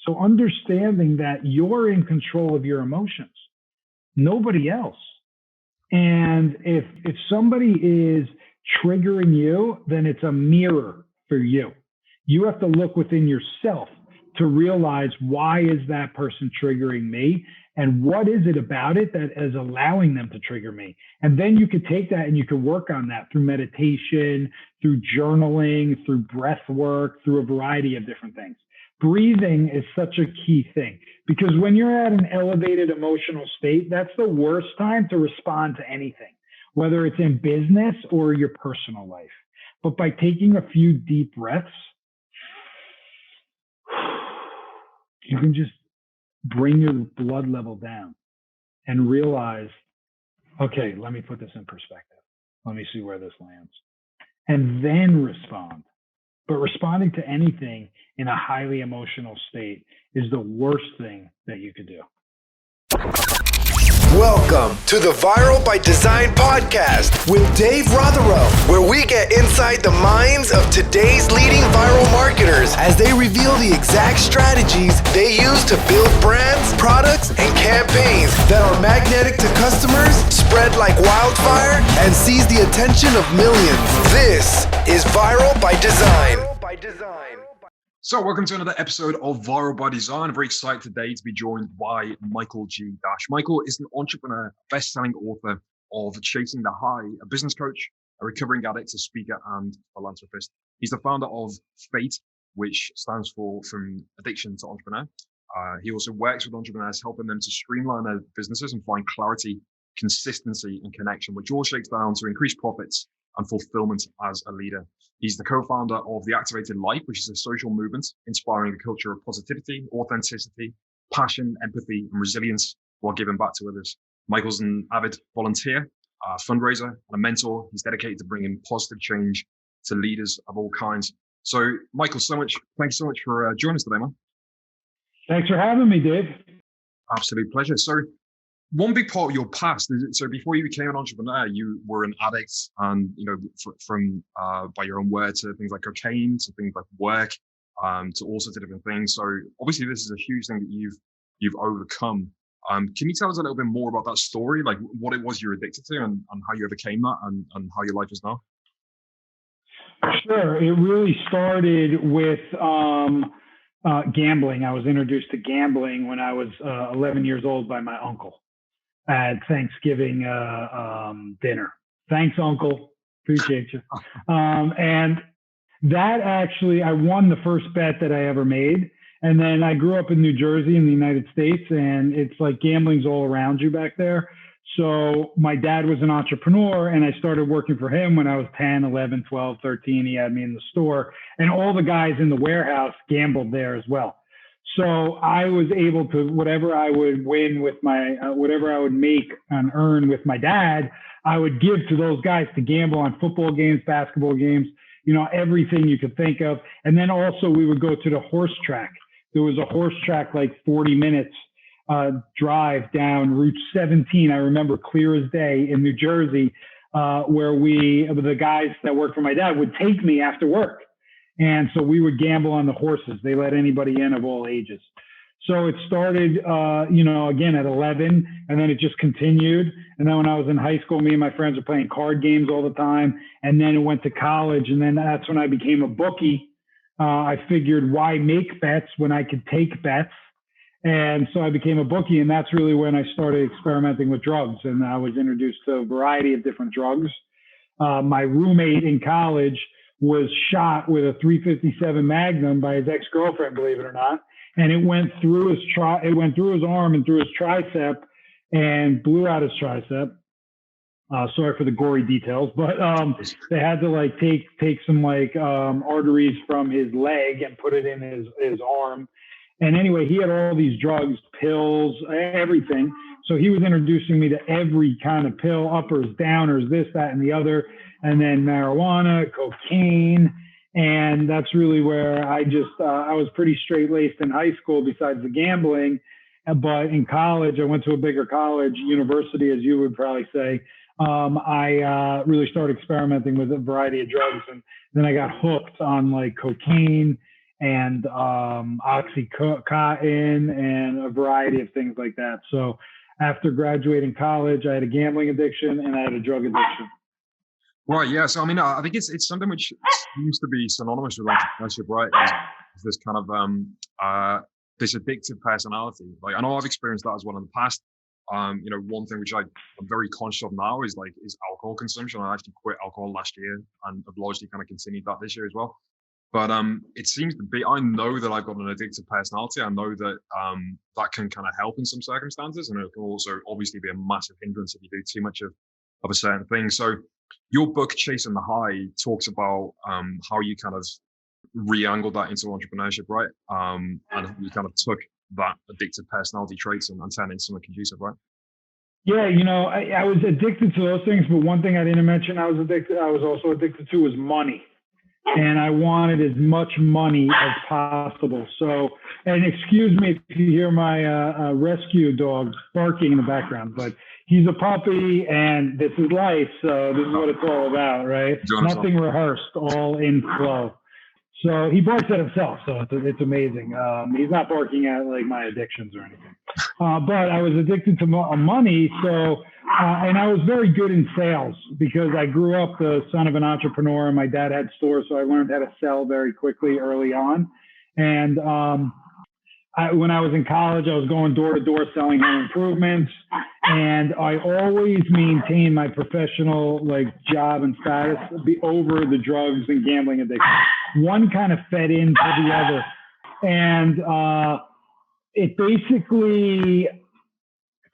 So understanding that you're in control of your emotions, nobody else. And if somebody is triggering you, then it's a mirror for you. You have to look within yourself to realize, why is that person triggering me? And what is it about it that is allowing them to trigger me? And then you could take that and you can work on that through meditation, through journaling, through breath work, through a variety of different things. Breathing is such a key thing, because when you're at an elevated emotional state, that's the worst time to respond to anything, whether it's in business or your personal life. But by taking a few deep breaths, you can just bring your blood level down and realize, okay, let me put this in perspective. Let me see where this lands. And then respond. But responding to anything in a highly emotional state is the worst thing that you could do. Welcome to the Viral by Design podcast with Dave Rotherow, where we get inside the minds of today's leading viral marketers as they reveal the exact strategies they use to build brands, products, and campaigns that are magnetic to customers, spread like wildfire, and seize the attention of millions. This is Viral by Design. So welcome to another episode of Viral by Design. I'm very excited today to be joined by Michael G. Dash. Michael is an entrepreneur, best-selling author of Chasing the High, a business coach, a recovering addict, a speaker, and philanthropist. He's the founder of F.A.T.E, which stands for From Addiction to Entrepreneur. He also works with entrepreneurs, helping them to streamline their businesses and find clarity, consistency, and connection, which all shakes down to increase profits and fulfillment as a leader. He's the co-founder of the Activated.Life, which is a social movement inspiring the culture of positivity, authenticity, passion, empathy, and resilience while giving back to others. Michael's an avid volunteer, a fundraiser, and a mentor. He's dedicated to bringing positive change to leaders of all kinds. So, Michael, thanks so much for joining us today, man. Thanks for having me, Dave. Absolute pleasure. So, one big part of your past is, so before you became an entrepreneur, you were an addict, and from by your own word, to things like cocaine, to things like work, to all sorts of different things. So obviously, this is a huge thing that you've overcome. Can you tell us a little bit more about that story, like what it was you were addicted to, and how you overcame that, and how your life is now? Sure. It really started with gambling. I was introduced to gambling when I was 11 years old by my uncle at Thanksgiving dinner. Thanks, Uncle. Appreciate you. And that actually, I won the first bet that I ever made. And then I grew up in New Jersey in the United States, and it's like gambling's all around you back there. So my dad was an entrepreneur, and I started working for him when I was 10, 11, 12, 13. He had me in the store, and all the guys in the warehouse gambled there as well. So I was able to, whatever I would win with my, whatever I would make and earn with my dad, I would give to those guys to gamble on football games, basketball games, everything you could think of. And then also we would go to the horse track. There was a horse track, like 40 minutes drive down Route 17. I remember clear as day in New Jersey, where the guys that worked for my dad would take me after work. And so we would gamble on the horses. They let anybody in of all ages. So it started, again at 11, and then it just continued. And then when I was in high school, me and my friends were playing card games all the time. And then it went to college, and then that's when I became a bookie. I figured, why make bets when I could take bets? And so I became a bookie, and that's really when I started experimenting with drugs. And I was introduced to a variety of different drugs. My roommate in college was shot with a .357 Magnum by his ex-girlfriend, believe it or not, and it went through his arm and through his tricep and blew out his tricep. Sorry for the gory details, but they had to take some arteries from his leg and put it in his arm. And anyway, he had all these drugs, pills, everything. So he was introducing me to every kind of pill, uppers, downers, this, that, and the other. And then marijuana, cocaine. And that's really where I was pretty straight-laced in high school besides the gambling. But in college, I went to a bigger college, university, as you would probably say. I really started experimenting with a variety of drugs. And then I got hooked on cocaine and Oxycontin and a variety of things like that. So after graduating college, I had a gambling addiction and I had a drug addiction. Right. Yeah. So I mean, I think it's something which seems to be synonymous with entrepreneurship, right? Is this kind of this addictive personality. Like I know I've experienced that as well in the past. One thing which I'm very conscious of now is alcohol consumption. I actually quit alcohol last year and have largely kind of continued that this year as well. But it seems to be, I know that I've got an addictive personality. I know that that can kind of help in some circumstances, and it can also obviously be a massive hindrance if you do too much of a certain thing. So your book, Chasing the High, talks about how you kind of re-angled that into entrepreneurship, right? And you kind of took that addictive personality traits and turned it into something conducive, right? Yeah, I was addicted to those things, but one thing I didn't mention I was also addicted to was money. And I wanted as much money as possible. So, and excuse me if you hear my rescue dog barking in the background, but he's a puppy and this is life. So this is what it's all about, right? Nothing rehearsed, all in flow. So he barks at himself. So it's amazing. He's not barking at like my addictions or anything. But I was addicted to money. So, and I was very good in sales because I grew up the son of an entrepreneur and my dad had stores. So I learned how to sell very quickly early on. And when I was in college, I was going door to door selling home improvements. And I always maintained my professional job and status over the drugs and gambling addiction. One kind of fed into the other. And it basically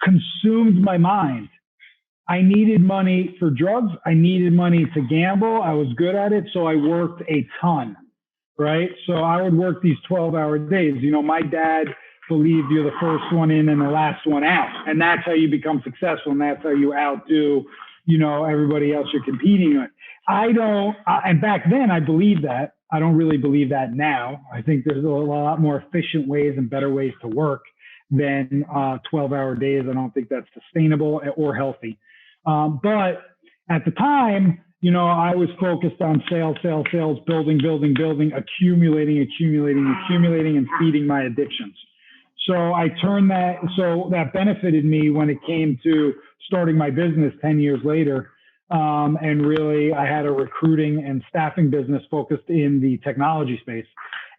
consumed my mind. I needed money for drugs. I needed money to gamble. I was good at it. So I worked a ton, right? So I would work these 12-hour days. My dad believed you're the first one in and the last one out. And that's how you become successful. And that's how you outdo, everybody else you're competing with. And back then I believed that. I don't really believe that now. I think there's a lot more efficient ways and better ways to work than 12-hour days. I don't think that's sustainable or healthy. But at the time, I was focused on sales, building, accumulating, and feeding my addictions. So I turned that benefited me when it came to starting my business 10 years later. And really, I had a recruiting and staffing business focused in the technology space.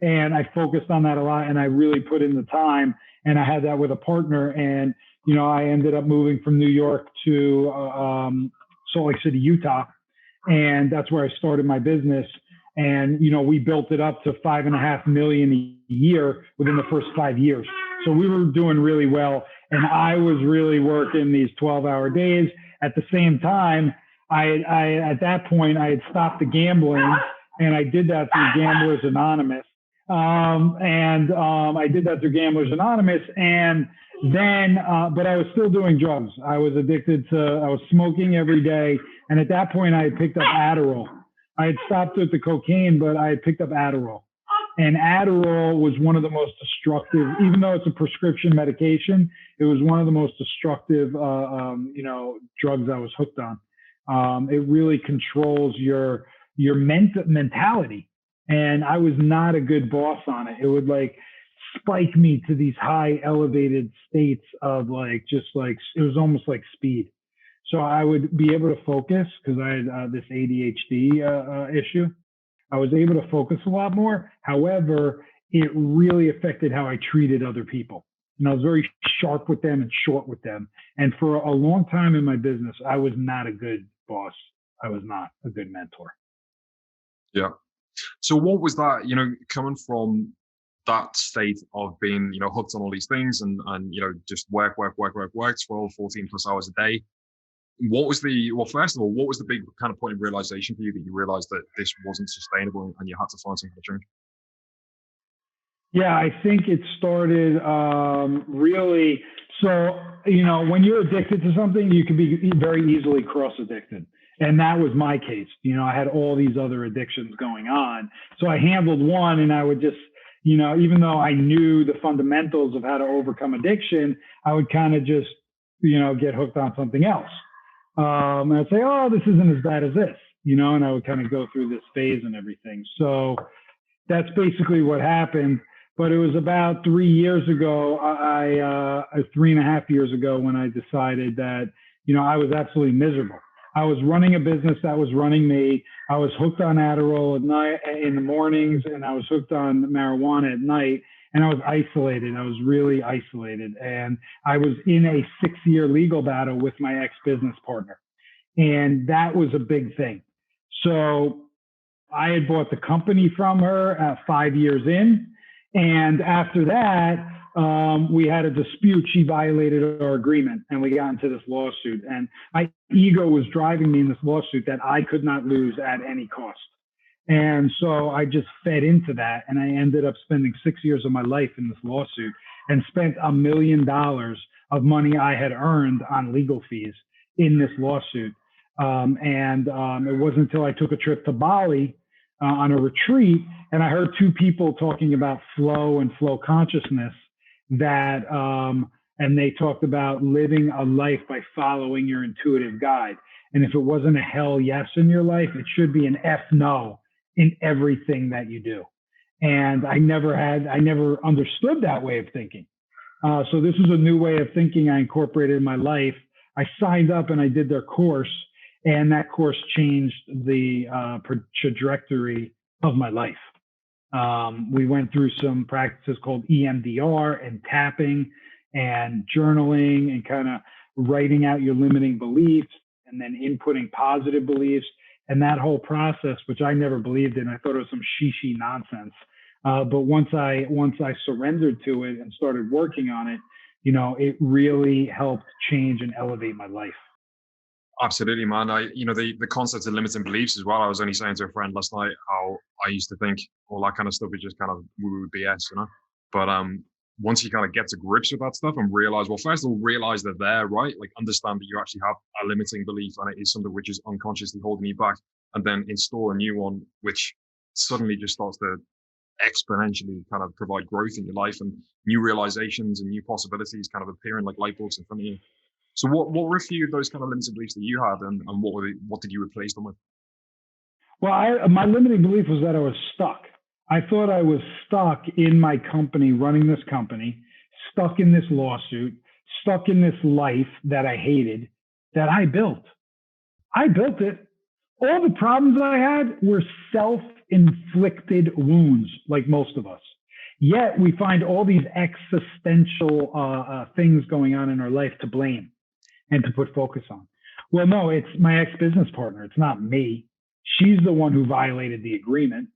And I focused on that a lot, and I really put in the time. And I had that with a partner. And, I ended up moving from New York to Salt Lake City, Utah. And that's where I started my business. And, we built it up to $5.5 million a year within the first 5 years. So we were doing really well. And I was really working these 12-hour days. At the same time, at that point, I had stopped the gambling, and I did that through Gamblers Anonymous. I did that through Gamblers Anonymous. And then, but I was still doing drugs. I was smoking every day. And at that point, I had picked up Adderall. I had stopped with the cocaine, but I had picked up Adderall. And Adderall was one of the most destructive, even though it's a prescription medication, it was one of the most destructive, drugs I was hooked on. It really controls your mentality. And I was not a good boss on it. It would spike me to these high elevated states of it was almost like speed. So I would be able to focus because I had this ADHD issue. I was able to focus a lot more. However, it really affected how I treated other people. And I was very sharp with them and short with them. And for a long time in my business, I was not a good boss. I was not a good mentor. Yeah. So what was that, coming from that state of being, hooked on all these things and just work, 12, 14 plus hours a day? First of all, what was the big kind of point of realization for you that you realized that this wasn't sustainable and you had to find some kind of change? Yeah, I think it started really. So, when you're addicted to something, you can be very easily cross-addicted. And that was my case. I had all these other addictions going on. So I handled one and I would just, even though I knew the fundamentals of how to overcome addiction, I would kind of just, get hooked on something else. And I'd say, oh, this isn't as bad as this, and I would kind of go through this phase and everything. So that's basically what happened. But it was about 3 years ago, 3.5 years ago, when I decided that, I was absolutely miserable. I was running a business that was running me. I was hooked on Adderall at night in the mornings, and I was hooked on marijuana at night. And I was isolated. I was really isolated. And I was in a 6-year legal battle with my ex-business partner. And that was a big thing. So I had bought the company from her 5 years in. And after that, we had a dispute. She violated our agreement, and we got into this lawsuit. And my ego was driving me in this lawsuit that I could not lose at any cost. And so I just fed into that. And I ended up spending 6 years of my life in this lawsuit and spent $1 million of money I had earned on legal fees in this lawsuit. It wasn't until I took a trip to Bali on a retreat, and I heard two people talking about flow and flow consciousness and they talked about living a life by following your intuitive guide. And if it wasn't a hell yes in your life, it should be an F no in everything that you do. And I never understood that way of thinking. So this is a new way of thinking I incorporated in my life. I signed up and I did their course, and that course changed the trajectory of my life. We went through some practices called EMDR and tapping and journaling and kind of writing out your limiting beliefs and then inputting positive beliefs. And that whole process, which I never believed in, I thought it was some shishi nonsense. But once I surrendered to it and started working on it, it really helped change and elevate my life. Absolutely, man. The concept of limiting beliefs as well. I was only saying to a friend last night how I used to think all that kind of stuff is just kind of woo-woo BS, But once you kind of get to grips with that stuff and realize, well, first of all, realize they're there, right? Like understand that you actually have a limiting belief and it is something which is unconsciously holding you back, and then install a new one, which suddenly just starts to exponentially kind of provide growth in your life, and new realizations and new possibilities kind of appearing like light bulbs in front of you. So what were a few of those kind of limiting beliefs that you had, and what did you replace them with? Well, my limiting belief was that I was stuck. I thought I was stuck in my company, running this company, stuck in this lawsuit, stuck in this life that I hated, that I built. I built it. All the problems I had were self-inflicted wounds, like most of us. Yet we find all these existential things going on in our life to blame and to put focus on. Well, no, it's my ex-business partner. It's not me. She's the one who violated the agreement.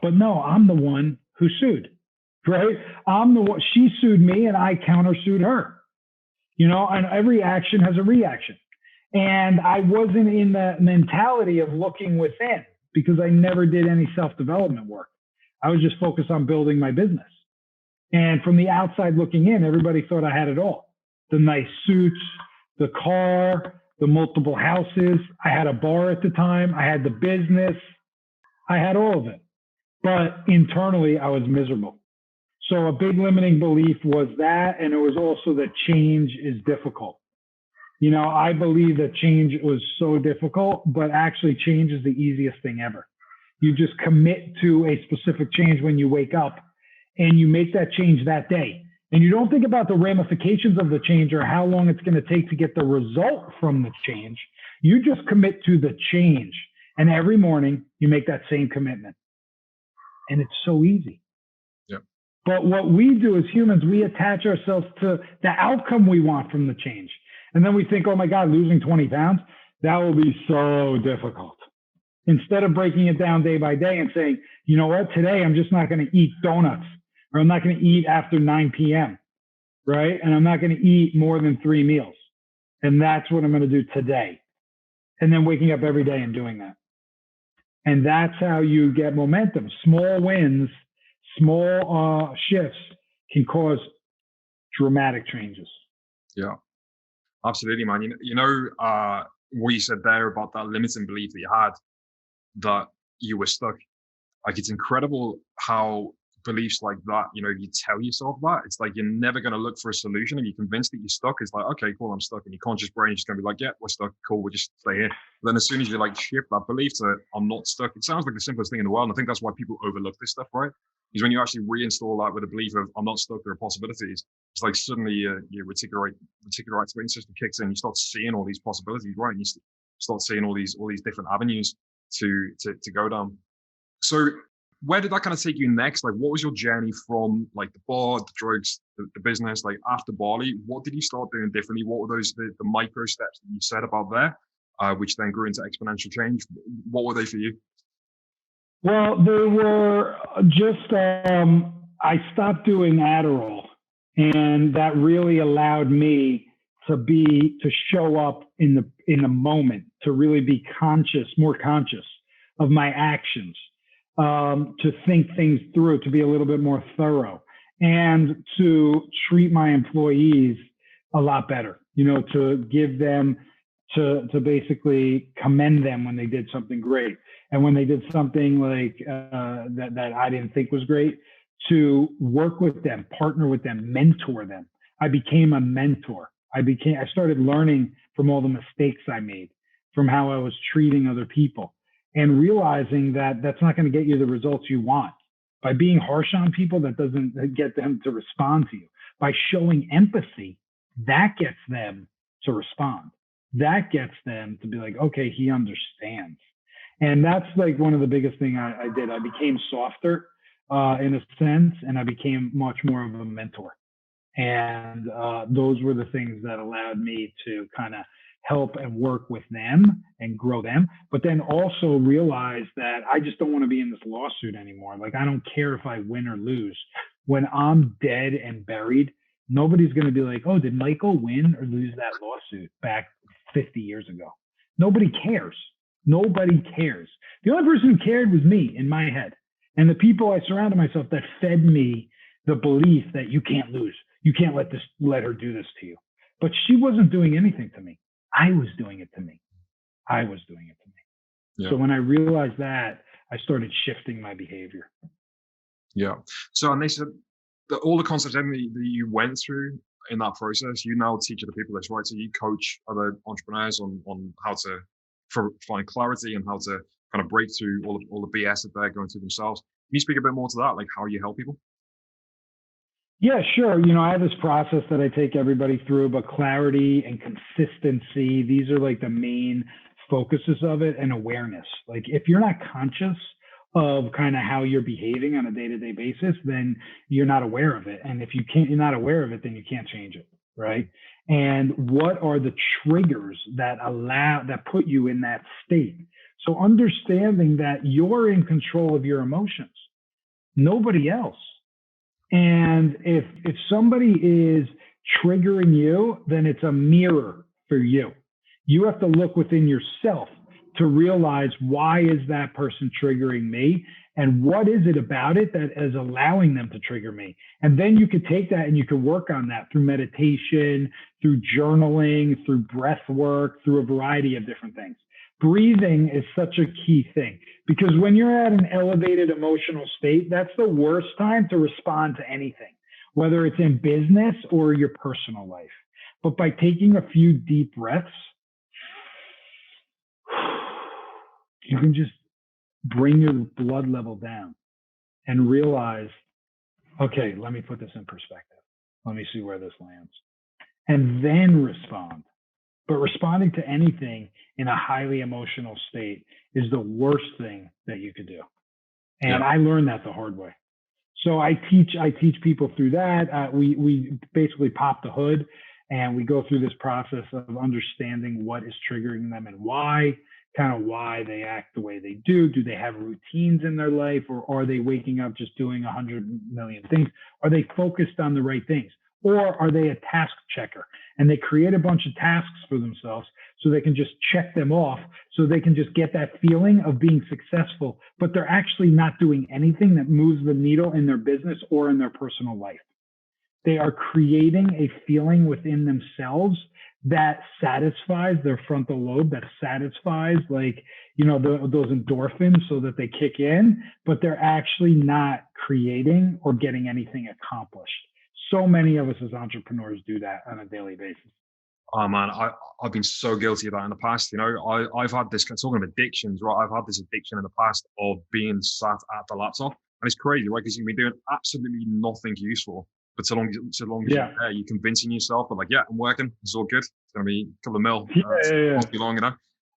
But no, I'm the one who sued, right? I'm the one. She sued me and I countersued her, and every action has a reaction. And I wasn't in the mentality of looking within because I never did any self-development work. I was just focused on building my business. And from the outside looking in, everybody thought I had it all. The nice suits, the car, the multiple houses. I had a bar at the time. I had the business. I had all of it. But internally, I was miserable. So a big limiting belief was that. And it was also that change is difficult. I believe that change was so difficult, but actually change is the easiest thing ever. You just commit to a specific change when you wake up and you make that change that day. And you don't think about the ramifications of the change or how long it's going to take to get the result from the change. You just commit to the change. And every morning you make that same commitment. And it's so easy. Yep. But what we do as humans, we attach ourselves to the outcome we want from the change. And then we think, oh my God, losing 20 pounds, that will be so difficult. Instead of breaking it down day by day and saying, you know what, today I'm just not going to eat donuts, or I'm not going to eat after 9 p.m., right? And I'm not going to eat more than 3 meals. And that's what I'm going to do today. And then waking up every day and doing that. And that's how you get momentum. Small wins, small shifts can cause dramatic changes. Yeah, absolutely, man. What you said there about that limiting belief that you had, that you were stuck. Like, it's incredible how beliefs like that, you know, if you tell yourself that, it's like you're never going to look for a solution. If you're convinced that you're stuck, it's like, okay, cool, I'm stuck. And your conscious brain is just going to be like, yeah, we're stuck. Cool, we'll just stay here. But then as soon as you like shift that belief to I'm not stuck, it sounds like the simplest thing in the world. And I think that's why people overlook this stuff, right? Because when you actually reinstall that with a belief of I'm not stuck, there are possibilities, it's like suddenly your reticular activating system kicks in. You start seeing all these possibilities, right? And you start seeing all these different avenues to go down. So where did that kind of take you next? Like, what was your journey from like the bar, the drugs, the business, like after Bali? What did you start doing differently? What were those the micro steps that you said about there, which then grew into exponential change? What were they for you? Well, they were just, I stopped doing Adderall, and that really allowed me to show up in the moment, to really be more conscious of my actions, to think things through, to be a little bit more thorough, and to treat my employees a lot better, you know, to give them, to basically commend them when they did something great. And when they did something like that I didn't think was great, to work with them, partner with them, mentor them. I became a mentor. I started learning from all the mistakes I made, from how I was treating other people, and realizing that that's not going to get you the results you want. By being harsh on people, that doesn't get them to respond to you. By showing empathy, that gets them to respond. That gets them to be like, okay, he understands. And that's like one of the biggest things I did. I became softer in a sense, and I became much more of a mentor. And those were the things that allowed me to kind of help and work with them and grow them. But then also realize that I just don't want to be in this lawsuit anymore. Like, I don't care if I win or lose. When I'm dead and buried, nobody's going to be like, oh, did Michael win or lose that lawsuit back 50 years ago? Nobody cares. Nobody cares. The only person who cared was me in my head, and the people I surrounded myself that fed me the belief that you can't lose. You can't let her do this to you. But she wasn't doing anything to me. I was doing it to me. Yeah. So when I realized that, I started shifting my behavior. Yeah. So, and they said that all the concepts that you went through in that process, you now teach other people this, right? So you coach other entrepreneurs on how to find clarity and how to kind of break through all the BS that they're going through themselves. Can you speak a bit more to that, like how you help people? Yeah, sure. You know, I have this process that I take everybody through, but clarity and consistency, these are like the main focuses of it, and awareness. Like, if you're not conscious of kind of how you're behaving on a day-to-day basis, then you're not aware of it. And if you're not aware of it, then you can't change it, right? And what are the triggers that put you in that state? So understanding that you're in control of your emotions, nobody else. And if somebody is triggering you, then it's a mirror for you. You have to look within yourself to realize, why is that person triggering me? And what is it about it that is allowing them to trigger me? And then you could take that and you could work on that through meditation, through journaling, through breath work, through a variety of different things. Breathing is such a key thing, because when you're at an elevated emotional state, that's the worst time to respond to anything, whether it's in business or your personal life. But by taking a few deep breaths, you can just bring your blood level down and realize, okay, let me put this in perspective. Let me see where this lands. And then respond. But responding to anything in a highly emotional state is the worst thing that you could do. And I learned that the hard way. So I teach people through that. We basically pop the hood, and we go through this process of understanding what is triggering them and why they act the way they do. Do they have routines in their life, or are they waking up just doing 100 million things? Are they focused on the right things? Or are they a task checker, and they create a bunch of tasks for themselves so they can just check them off, so they can just get that feeling of being successful, but they're actually not doing anything that moves the needle in their business or in their personal life. They are creating a feeling within themselves that satisfies their frontal lobe, that satisfies like, those endorphins so that they kick in, but they're actually not creating or getting anything accomplished. So many of us as entrepreneurs do that on a daily basis. Oh man, I've been so guilty of that in the past. I've had this, talking of addictions, right? I've had this addiction in the past of being sat at the laptop. And it's crazy, right? Because you can be doing absolutely nothing useful. But so long as you're there, you're convincing yourself that like, yeah, I'm working, it's all good. It's going to be a couple of mil. Won't be long,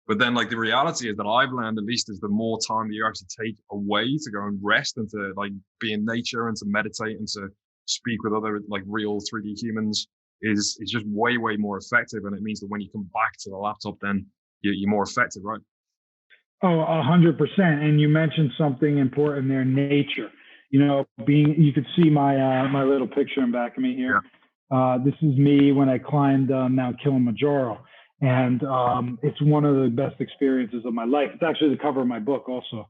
But then like the reality is that I've learned, at least, is the more time that you actually take away to go and rest and to like be in nature and to meditate and to speak with other like real 3D humans is just way, way more effective. And it means that when you come back to the laptop, then you're more effective, right? Oh, 100%. And you mentioned something important there, nature. You could see my little picture in back of me here. Yeah. This is me when I climbed Mount Kilimanjaro. And it's one of the best experiences of my life. It's actually the cover of my book also.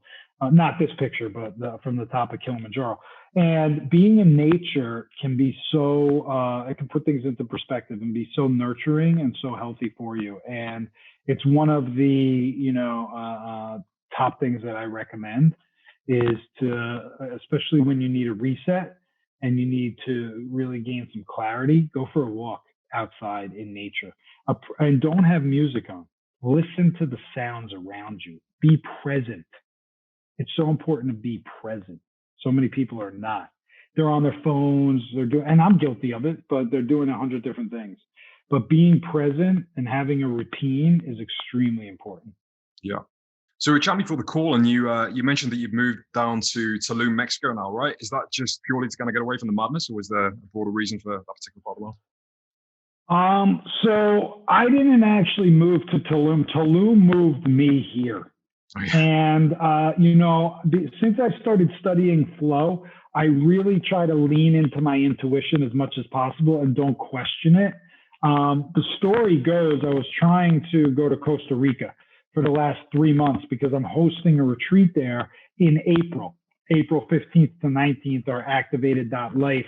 Not this picture, but from the top of Kilimanjaro. And being in nature can be so, it can put things into perspective and be so nurturing and so healthy for you. And it's one of the, top things that I recommend is to, especially when you need a reset and you need to really gain some clarity, go for a walk outside in nature. And don't have music on. Listen to the sounds around you. Be present. It's so important to be present. So many people are not. They're on their phones. They're doing, and I'm guilty of it, but they're doing 100 different things. But being present and having a routine is extremely important. Yeah. So we chatted before the call, and you mentioned that you've moved down to Tulum, Mexico now, right? Is that just purely to kind of get away from the madness, or was there a broader reason for that particular part of the world? So I didn't actually move to Tulum. Tulum moved me here. Oh, yeah. And, since I started studying flow, I really try to lean into my intuition as much as possible and don't question it. The story goes, I was trying to go to Costa Rica for the last 3 months because I'm hosting a retreat there in April 15th to 19th, our Activated.Life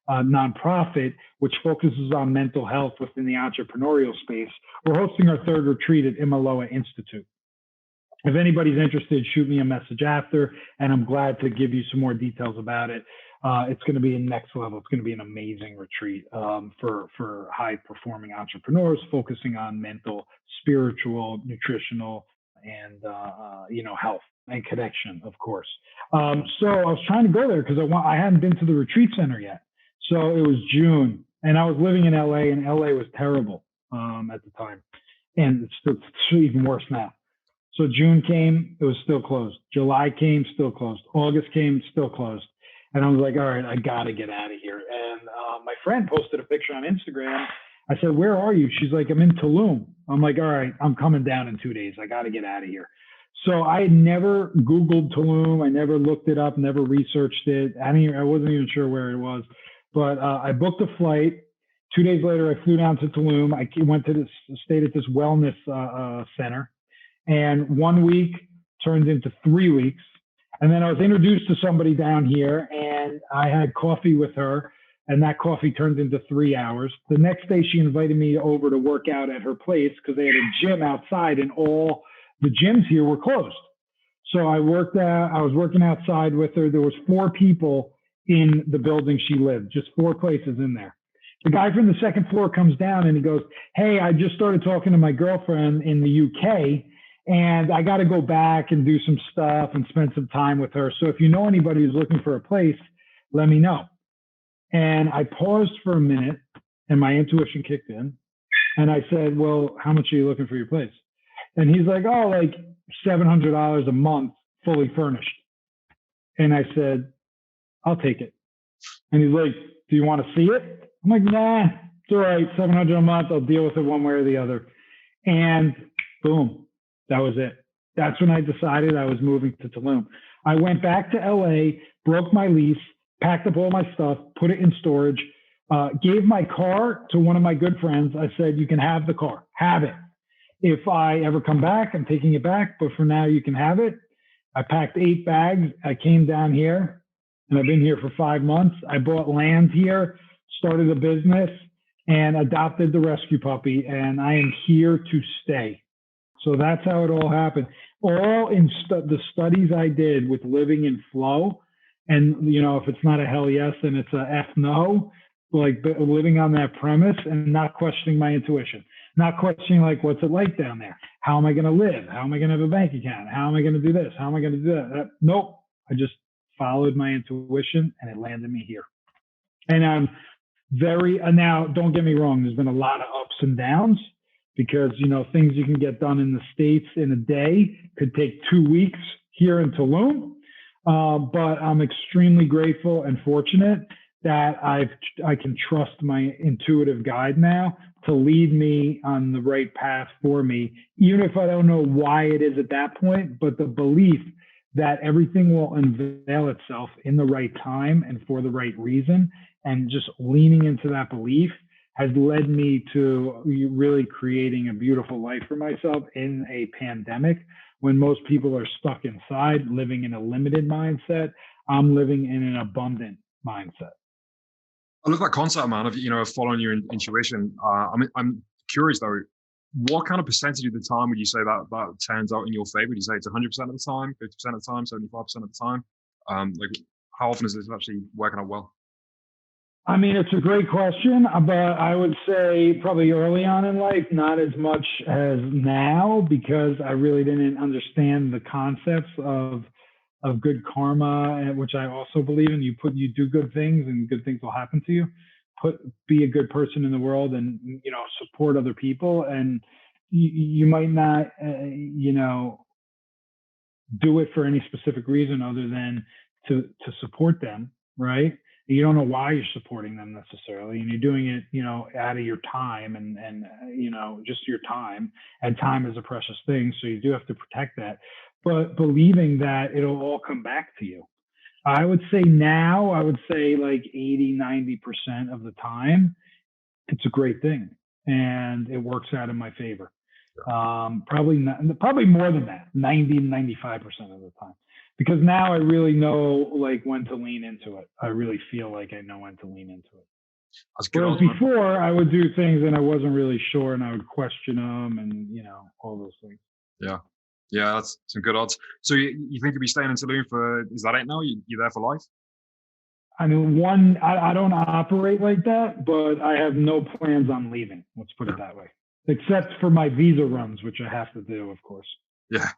nonprofit, which focuses on mental health within the entrepreneurial space. We're hosting our third retreat at Imaloa Institute. If anybody's interested, shoot me a message after, and I'm glad to give you some more details about it. It's going to be next level. It's going to be an amazing retreat for high-performing entrepreneurs, focusing on mental, spiritual, nutritional, and health and connection, of course. So I was trying to go there because I hadn't been to the retreat center yet. So it was June, and I was living in LA, and LA was terrible at the time, and it's even worse now. So June came, it was still closed. July came, still closed. August came, still closed. And I was like, all right, I got to get out of here. And my friend posted a picture on Instagram. I said, where are you? She's like, I'm in Tulum. I'm like, all right, I'm coming down in 2 days. I got to get out of here. So I had never Googled Tulum. I never looked it up, never researched it. I wasn't even sure where it was. But I booked a flight. 2 days later, I flew down to Tulum. I stayed at this wellness center. And 1 week turned into 3 weeks. And then I was introduced to somebody down here, and I had coffee with her, and that coffee turned into 3 hours. The next day, she invited me over to work out at her place because they had a gym outside, and all the gyms here were closed. So I was working outside with her. There was 4 people in the building she lived, just 4 places in there. The guy from the second floor comes down, and he goes, hey, I just started talking to my girlfriend in the UK, and I got to go back and do some stuff and spend some time with her. So if you know anybody who's looking for a place, let me know. And I paused for a minute, and my intuition kicked in. And I said, well, how much are you looking for your place? And he's like, oh, like $700 a month, fully furnished. And I said, I'll take it. And he's like, do you want to see it? I'm like, nah, it's all right. $700 a month. I'll deal with it one way or the other. And boom. That was it. That's when I decided I was moving to Tulum. I went back to LA, broke my lease, packed up all my stuff, put it in storage, gave my car to one of my good friends. I said, you can have the car, have it. If I ever come back, I'm taking it back, but for now you can have it. I packed 8 bags. I came down here, and I've been here for 5 months. I bought land here, started a business, and adopted the rescue puppy, and I am here to stay. So that's how it all happened. All in the studies I did with living in flow, and if it's not a hell yes, then it's a F no. Like living on that premise and not questioning my intuition, not questioning like, what's it like down there? How am I going to live? How am I going to have a bank account? How am I going to do this? How am I going to do that? Nope. I just followed my intuition and it landed me here. And I'm now don't get me wrong. There's been a lot of ups and downs because, things you can get done in the States in a day could take 2 weeks here in Tulum. But I'm extremely grateful and fortunate that I can trust my intuitive guide now to lead me on the right path for me, even if I don't know why it is at that point, but the belief that everything will unveil itself in the right time and for the right reason, and just leaning into that belief has led me to really creating a beautiful life for myself in a pandemic when most people are stuck inside, living in a limited mindset. I'm living in an abundant mindset. I love that concept, man, of following your intuition. I'm curious though, what kind of percentage of the time would you say that turns out in your favor? Would you say it's 100% of the time, 50% of the time, 75% of the time? How often is this actually working out well? I mean, it's a great question, but I would say probably early on in life, not as much as now, because I really didn't understand the concepts of good karma, which I also believe in. You do good things and good things will happen to you. Be a good person in the world and, support other people. And you might not, do it for any specific reason other than to support them, right? You don't know why you're supporting them necessarily, and you're doing it, out of your time and just your time. And time is a precious thing, so you do have to protect that. But believing that it'll all come back to you. I would say now, like 80, 90% of the time, it's a great thing and it works out in my favor. Probably more than that, 90, 95% of the time. Because now I really know like when to lean into it. I really feel like I know when to lean into it. Whereas before I would do things and I wasn't really sure and I would question them and, all those things. Yeah. Yeah, that's some good odds. So you think you'll be staying in Tulum is that it now? You're there for life? I mean, I don't operate like that, but I have no plans on leaving. Let's put it that way. Except for my visa runs, which I have to do, of course. Yeah.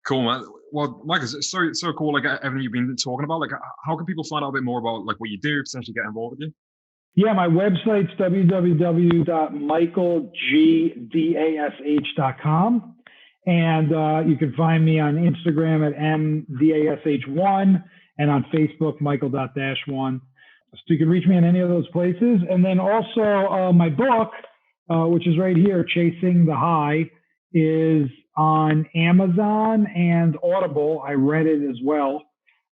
Cool, man. Well, Mike, it's so cool, like everything you've been talking about. Like, how can people find out a bit more about like what you do, potentially get involved with you? Yeah, my website's www.michaelgdash.com. And you can find me on Instagram at mdash1 and on Facebook, michael.dash1. So you can reach me in any of those places. And then also my book, which is right here, Chasing the High, is on Amazon and Audible. I read it as well.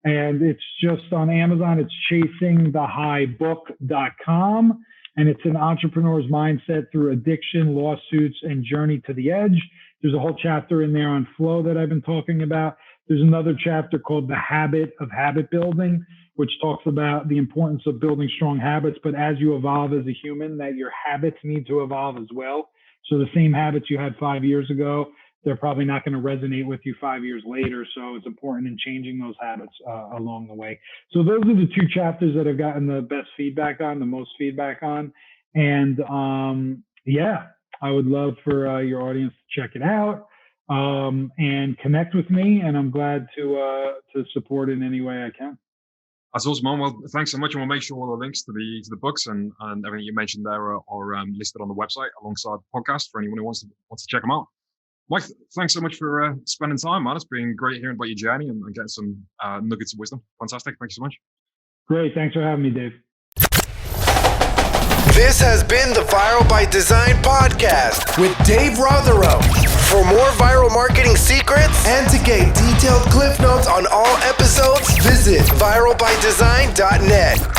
And it's just on Amazon. It's chasingthehighbook.com. And it's an entrepreneur's mindset through addiction, lawsuits, and journey to the edge. There's a whole chapter in there on flow that I've been talking about. There's another chapter called The Habit of Habit Building, which talks about the importance of building strong habits. But as you evolve as a human, that your habits need to evolve as well. So the same habits you had 5 years ago, they're probably not going to resonate with you 5 years later. So it's important in changing those habits along the way. So those are the two chapters that I've gotten the best feedback on, the most feedback on. And I would love for your audience to check it out and connect with me. And I'm glad to support in any way I can. That's awesome, man. Well, thanks so much. And we'll make sure all the links to the books and everything you mentioned there are listed on the website alongside the podcast for anyone who wants to check them out. Mike, thanks so much for spending time, man. It's been great hearing about your journey and getting some nuggets of wisdom. Fantastic. Thank you so much. Great. Thanks for having me, Dave. This has been the Viral by Design podcast with Dave Rotherow. For more viral marketing secrets and to get detailed cliff notes on all episodes, visit viralbydesign.net.